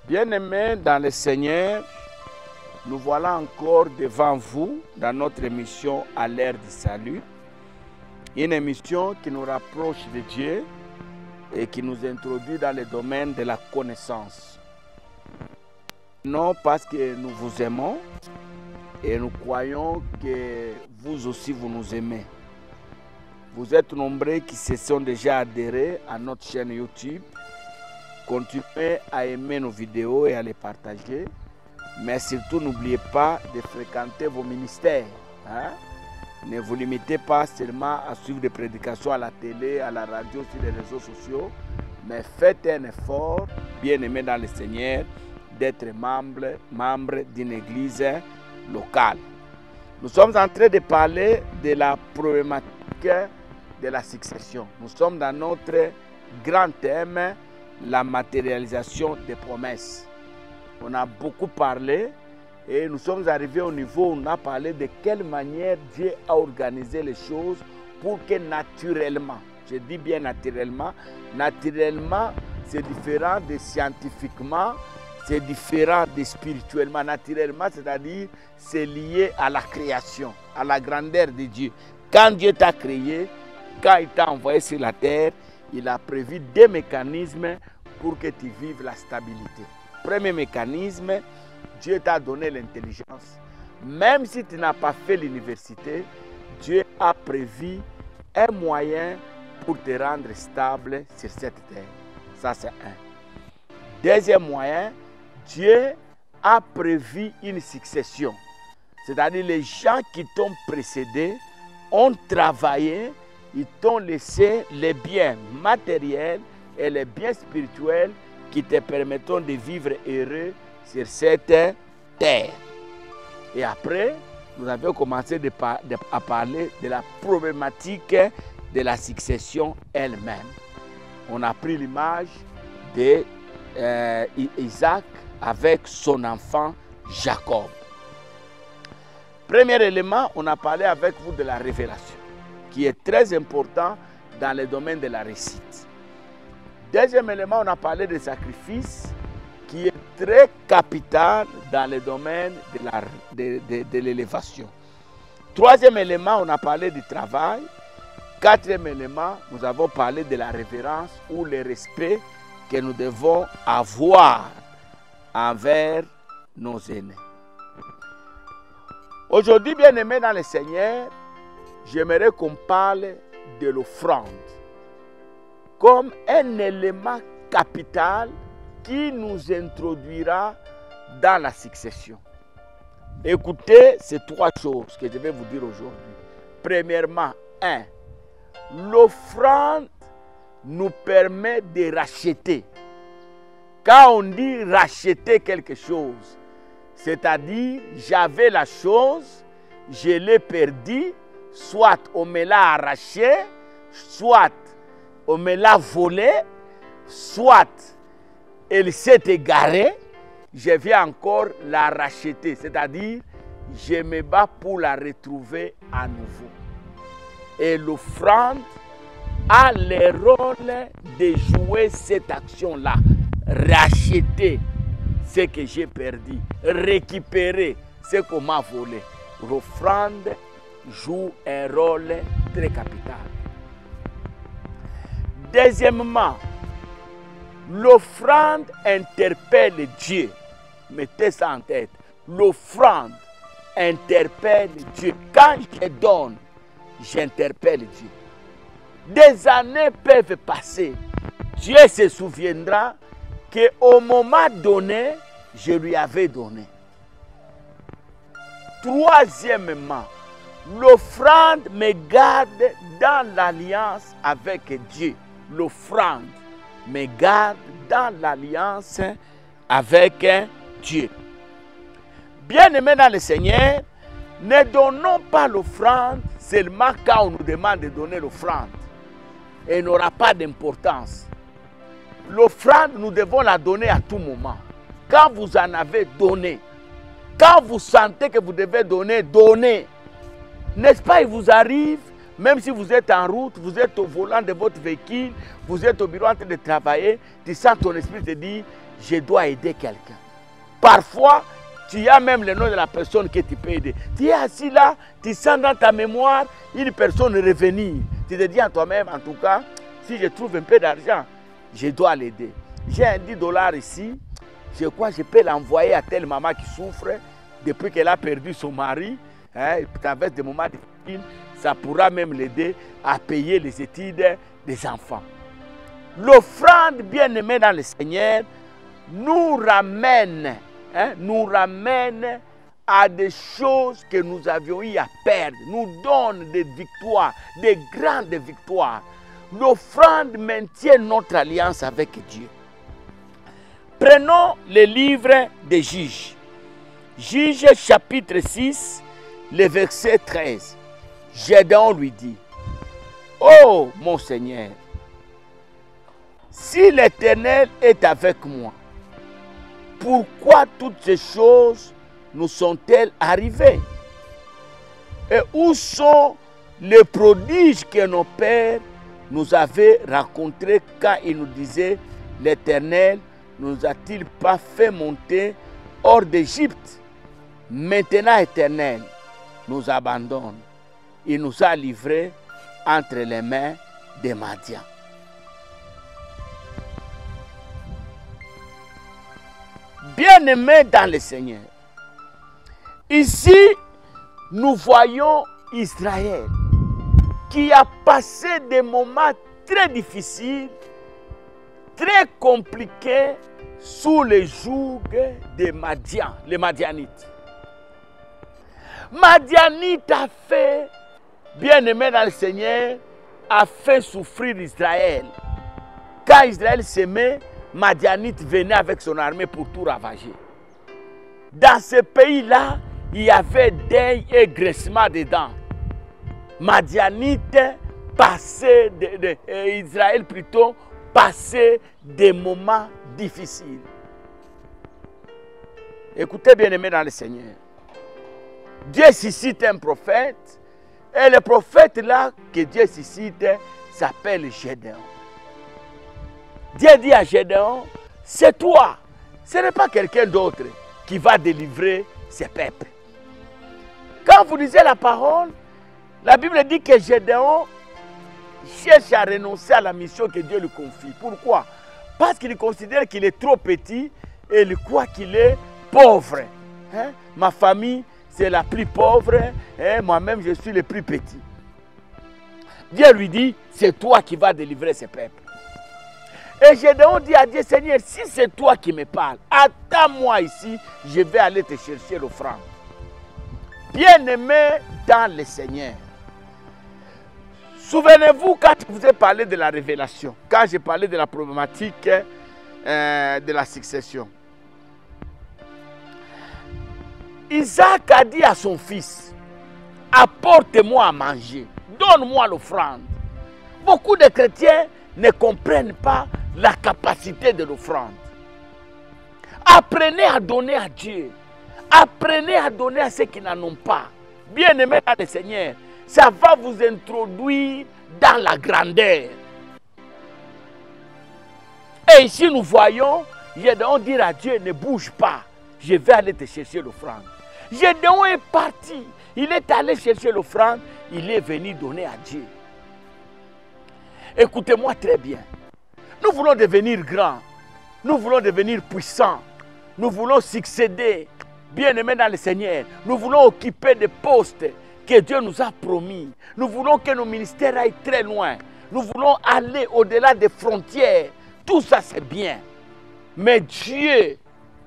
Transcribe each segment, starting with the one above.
Bien-aimés dans le Seigneur, nous voilà encore devant vous dans notre émission à l'ère du salut. Une émission qui nous rapproche de Dieu et qui nous introduit dans le domaine de la connaissance. Non parce que nous vous aimons et nous croyons que vous aussi vous nous aimez. Vous êtes nombreux qui se sont déjà adhérés à notre chaîne YouTube. Continuez à aimer nos vidéos et à les partager. Mais surtout, n'oubliez pas de fréquenter vos ministères. Ne vous limitez pas seulement à suivre des prédications à la télé, à la radio, sur les réseaux sociaux. Mais faites un effort, bien aimé dans le Seigneur, d'être membre d'une église locale. Nous sommes en train de parler de la problématique de la succession. Nous sommes dans notre grand thème, la matérialisation des promesses. On a beaucoup parlé et nous sommes arrivés au niveau où on a parlé de quelle manière Dieu a organisé les choses pour que naturellement, je dis bien naturellement c'est différent de scientifiquement, c'est différent de spirituellement. Naturellement, c'est-à-dire c'est lié à la création, à la grandeur de Dieu. Quand Dieu t'a créé, quand il t'a envoyé sur la terre, il a prévu des mécanismes pour que tu vives la stabilité. Premier mécanisme, Dieu t'a donné l'intelligence. Même si tu n'as pas fait l'université, Dieu a prévu un moyen pour te rendre stable sur cette terre. Ça, c'est un. Deuxième moyen, Dieu a prévu une succession. C'est-à-dire les gens qui t'ont précédé ont travaillé, ils t'ont laissé les biens matériels et les biens spirituels qui te permettront de vivre heureux sur cette terre. Et après, nous avons commencé à parler de la problématique de la succession elle-même. On a pris l'image d'Isaac avec son enfant Jacob. Premier élément, on a parlé avec vous de la révélation, qui est très important dans le domaine de la réussite. Deuxième élément, on a parlé des sacrifices, qui est très capital dans le domaine de l'élévation. Troisième élément, on a parlé du travail. Quatrième élément, nous avons parlé de la révérence ou le respect que nous devons avoir envers nos aînés. Aujourd'hui, bien aimés dans le Seigneur, j'aimerais qu'on parle de l'offrande comme un élément capital qui nous introduira dans la succession. Écoutez ces trois choses que je vais vous dire aujourd'hui. Premièrement, l'offrande nous permet de racheter. Quand on dit racheter quelque chose, c'est-à-dire j'avais la chose, je l'ai perdue, soit on me l'a arraché, soit on me l'a volé, soit elle s'est égarée, je viens encore la racheter. C'est-à-dire, je me bats pour la retrouver à nouveau. Et l'offrande a le rôle de jouer cette action-là. Racheter ce que j'ai perdu, récupérer ce qu'on m'a volé. L'offrande joue un rôle très capital. Deuxièmement, l'offrande interpelle Dieu. Mettez ça en tête. L'offrande interpelle Dieu. Quand je donne, j'interpelle Dieu. Des années peuvent passer. Dieu se souviendra qu'au moment donné, je lui avais donné. Troisièmement, l'offrande me garde dans l'alliance avec Dieu. L'offrande me garde dans l'alliance avec Dieu. Bien-aimés dans le Seigneur, ne donnons pas l'offrande seulement quand on nous demande de donner l'offrande. Elle n'aura pas d'importance. L'offrande, nous devons la donner à tout moment. Quand vous en avez donné, quand vous sentez que vous devez donner, donnez. N'est-ce pas, il vous arrive, même si vous êtes en route, vous êtes au volant de votre véhicule, vous êtes au bureau en train de travailler, tu sens ton esprit te dire, je dois aider quelqu'un. Parfois, tu as même le nom de la personne que tu peux aider. Tu es assis là, tu sens dans ta mémoire une personne revenir. Tu te dis à toi-même, en tout cas, si je trouve un peu d'argent, je dois l'aider. J'ai un 10 $ ici, je crois que je peux l'envoyer à telle maman qui souffre depuis qu'elle a perdu son mari. Hein, avec des moments difficiles, ça pourra même l'aider à payer les études des enfants. L'offrande bien-aimée dans le Seigneur nous ramène à des choses que nous avions eu à perdre, nous donne des victoires, des grandes victoires. L'offrande maintient notre alliance avec Dieu. Prenons le livre des Juges. Juges chapitre 6, le verset 13. Gédéon lui dit, « Oh mon Seigneur, si l'Éternel est avec moi, pourquoi toutes ces choses nous sont-elles arrivées? Et où sont les prodiges que nos pères nous avaient rencontrés quand ils nous disaient, l'Éternel ne nous a-t-il pas fait monter hors d'Égypte? Maintenant, Éternel nous abandonne. Il nous a livrés entre les mains des Madians. » Bien-aimés dans le Seigneur, ici, nous voyons Israël qui a passé des moments très difficiles, très compliqués sous le joug des Madians, les Madianites. Madianite a fait, bien-aimé dans le Seigneur, a fait souffrir Israël. Quand Israël s'aimait, Madianite venait avec son armée pour tout ravager. Dans ce pays-là, il y avait deuil et graissement dedans. Madianite passait, Israël plutôt, passait des moments difficiles. Écoutez bien aimé dans le Seigneur. Dieu suscite un prophète, et le prophète là que Dieu suscite s'appelle Gédéon. Dieu dit à Gédéon, c'est toi, ce n'est pas quelqu'un d'autre qui va délivrer ses peuples. Quand vous lisez la parole, la Bible dit que Gédéon cherche à renoncer à la mission que Dieu lui confie. Pourquoi? Parce qu'il considère qu'il est trop petit et il croit qu'il est pauvre. Hein? Ma famille, c'est la plus pauvre, hein? Moi-même, je suis le plus petit. Dieu lui dit, c'est toi qui vas délivrer ces peuples. Et Gédéon dit à Dieu, Seigneur, si c'est toi qui me parles, attends-moi ici, je vais aller te chercher l'offrande. Bien-aimé dans le Seigneur, souvenez-vous quand je vous ai parlé de la révélation, quand j'ai parlé de la problématique de la succession. Isaac a dit à son fils, apporte-moi à manger, donne-moi l'offrande. Beaucoup de chrétiens ne comprennent pas la capacité de l'offrande. Apprenez à donner à Dieu. Apprenez à donner à ceux qui n'en ont pas. Bien-aimés dans le Seigneur, ça va vous introduire dans la grandeur. Et ici nous voyons, Gédéon dire à Dieu, ne bouge pas, je vais aller te chercher l'offrande. Gédéon est parti, il est allé chercher l'offrande, il est venu donner à Dieu. Écoutez-moi très bien. Nous voulons devenir grands. Nous voulons devenir puissants. Nous voulons succéder, bien-aimés dans le Seigneur. Nous voulons occuper des postes que Dieu nous a promis. Nous voulons que nos ministères aillent très loin. Nous voulons aller au-delà des frontières. Tout ça, c'est bien. Mais Dieu,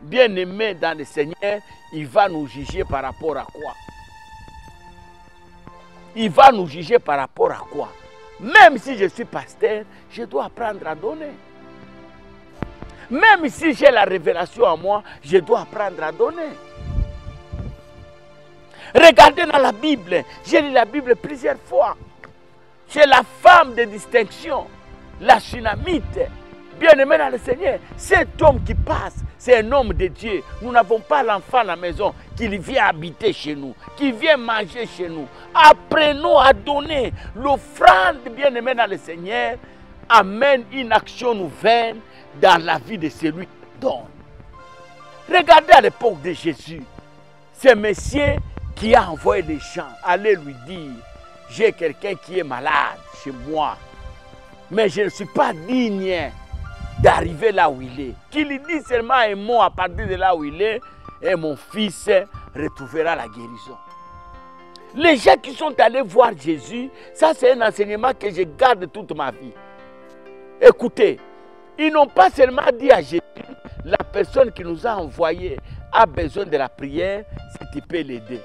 bien-aimé dans le Seigneur, il va nous juger par rapport à quoi? Il va nous juger par rapport à quoi? Même si je suis pasteur, je dois apprendre à donner. Même si j'ai la révélation en moi, je dois apprendre à donner. Regardez dans la Bible, j'ai lu la Bible plusieurs fois. Chez la femme de distinction, la Shunammite, bien-aimée dans le Seigneur, cet homme qui passe, c'est un homme de Dieu. Nous n'avons pas l'enfant à la maison qui vient habiter chez nous, qui vient manger chez nous. Apprenons à donner. L'offrande, bien-aimée dans le Seigneur, amène une action nouvelle dans la vie de celui qui donne. Regardez à l'époque de Jésus, c'est Messie qui a envoyé des gens aller lui dire, j'ai quelqu'un qui est malade chez moi, mais je ne suis pas digne d'arriver là où il est. Qu'il lui dise seulement un mot à partir de là où il est, et mon fils retrouvera la guérison. Les gens qui sont allés voir Jésus, ça c'est un enseignement que je garde toute ma vie. Écoutez, ils n'ont pas seulement dit à Jésus, la personne qui nous a envoyé a besoin de la prière, si tu peux l'aider.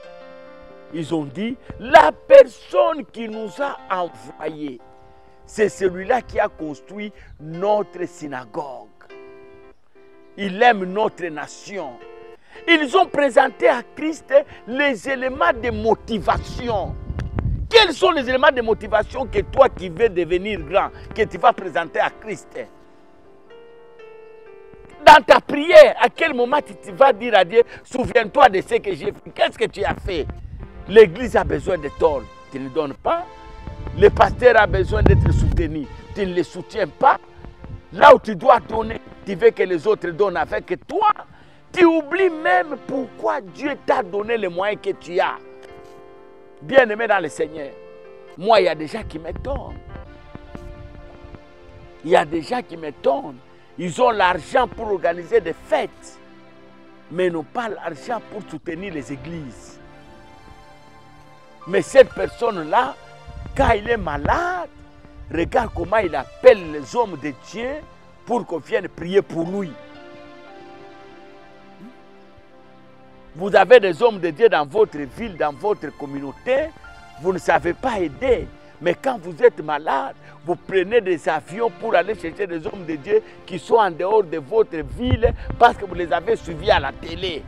Ils ont dit, la personne qui nous a envoyé, c'est celui-là qui a construit notre synagogue. Il aime notre nation. Ils ont présenté à Christ les éléments de motivation. Quels sont les éléments de motivation que toi qui veux devenir grand, que tu vas présenter à Christ? Dans ta prière, à quel moment tu vas dire à Dieu, souviens-toi de ce que j'ai fait. Qu'est-ce que tu as fait? L'église a besoin de toi, tu ne donnes pas. Le pasteur a besoin d'être soutenu, tu ne le soutiens pas. Là où tu dois donner, tu veux que les autres donnent avec toi. Tu oublies même pourquoi Dieu t'a donné les moyens que tu as. Bien-aimé dans le Seigneur, moi, il y a des gens qui m'étonnent. Il y a des gens qui m'étonnent. Ils ont l'argent pour organiser des fêtes, mais n'ont pas l'argent pour soutenir les églises. Mais cette personne-là, quand il est malade, regarde comment il appelle les hommes de Dieu pour qu'on vienne prier pour lui. Vous avez des hommes de Dieu dans votre ville, dans votre communauté, vous ne savez pas aider. Mais quand vous êtes malade, vous prenez des avions pour aller chercher des hommes de Dieu qui sont en dehors de votre ville parce que vous les avez suivis à la télé.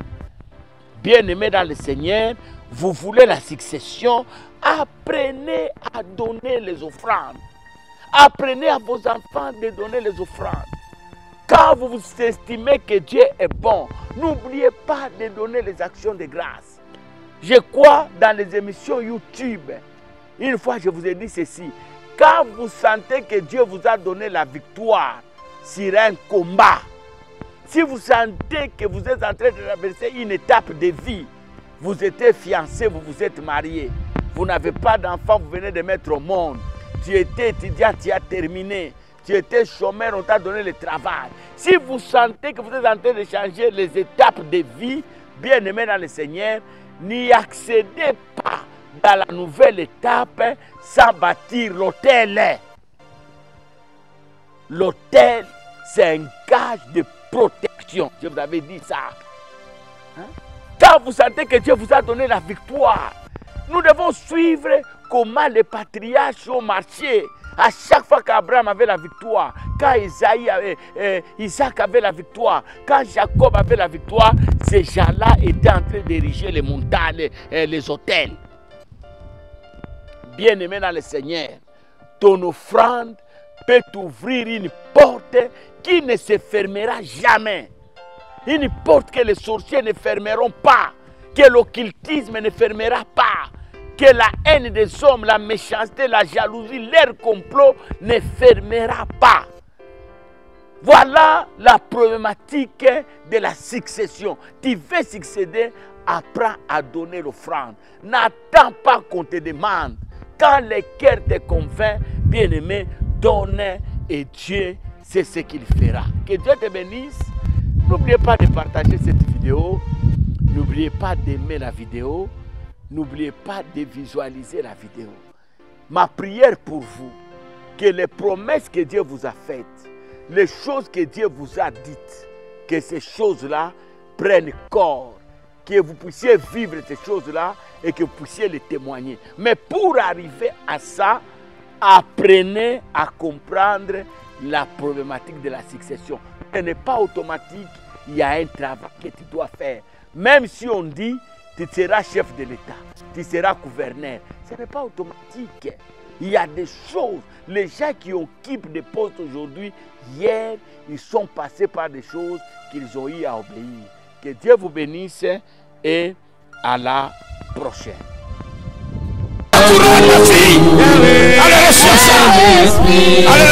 Bien-aimés dans le Seigneur, vous voulez la succession, apprenez à donner les offrandes. Apprenez à vos enfants de donner les offrandes. Quand vous vous estimez que Dieu est bon, n'oubliez pas de donner les actions de grâce. Je crois dans les émissions YouTube. Une fois, je vous ai dit ceci. Quand vous sentez que Dieu vous a donné la victoire sur un combat, si vous sentez que vous êtes en train de traverser une étape de vie, vous êtes fiancé, vous vous êtes marié, vous n'avez pas d'enfant, vous venez de mettre au monde, tu étais étudiant, tu as terminé, tu étais chômeur, on t'a donné le travail. Si vous sentez que vous êtes en train de changer les étapes de vie, bien-aimés dans le Seigneur, n'y accédez pas dans la nouvelle étape sans bâtir l'autel. L'autel, c'est un gage de protection. Je vous avais dit ça. Quand vous sentez que Dieu vous a donné la victoire, nous devons suivre comment les patriarches ont marché. À chaque fois qu'Abraham avait la victoire, quand Isaac avait la victoire, quand Jacob avait la victoire, ces gens-là étaient en train d'ériger les montagnes, les autels. Bien-aimé dans le Seigneur, ton offrande peut ouvrir une porte qui ne se fermera jamais. Une porte que les sorciers ne fermeront pas, que l'occultisme ne fermera pas, que la haine des hommes, la méchanceté, la jalousie, leur complot ne fermera pas. Voilà la problématique de la succession. Tu veux succéder, apprends à donner l'offrande. N'attends pas qu'on te demande. Quand le cœur te convainc, bien-aimé, donne et Dieu sait ce qu'il fera. Que Dieu te bénisse. N'oubliez pas de partager cette vidéo. N'oubliez pas d'aimer la vidéo. N'oubliez pas de visualiser la vidéo. Ma prière pour vous, que les promesses que Dieu vous a faites, les choses que Dieu vous a dites, que ces choses-là prennent corps, que vous puissiez vivre ces choses-là et que vous puissiez les témoigner. Mais pour arriver à ça, apprenez à comprendre la problématique de la succession. Ce n'est pas automatique, il y a un travail que tu dois faire. Même si on dit, tu seras chef de l'État, tu seras gouverneur, ce n'est pas automatique. Il y a des choses, les gens qui occupent des postes aujourd'hui, hier, ils sont passés par des choses qu'ils ont eu à obéir. Que Dieu vous bénisse et à la prochaine. Allez, laissez faire. Allez,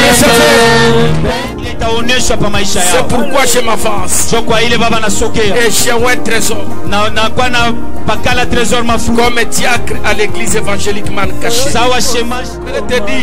laissez faire. itaonyeshwa pa maisha yao. C'est pourquoi je m'avance. So kwa ile baba nasokea. Et j'ai un trésor. Na kwa na pakala trésor mafu. Comme diacre à l'église évangélique Mankaché. Sawa shemaji. Je te dis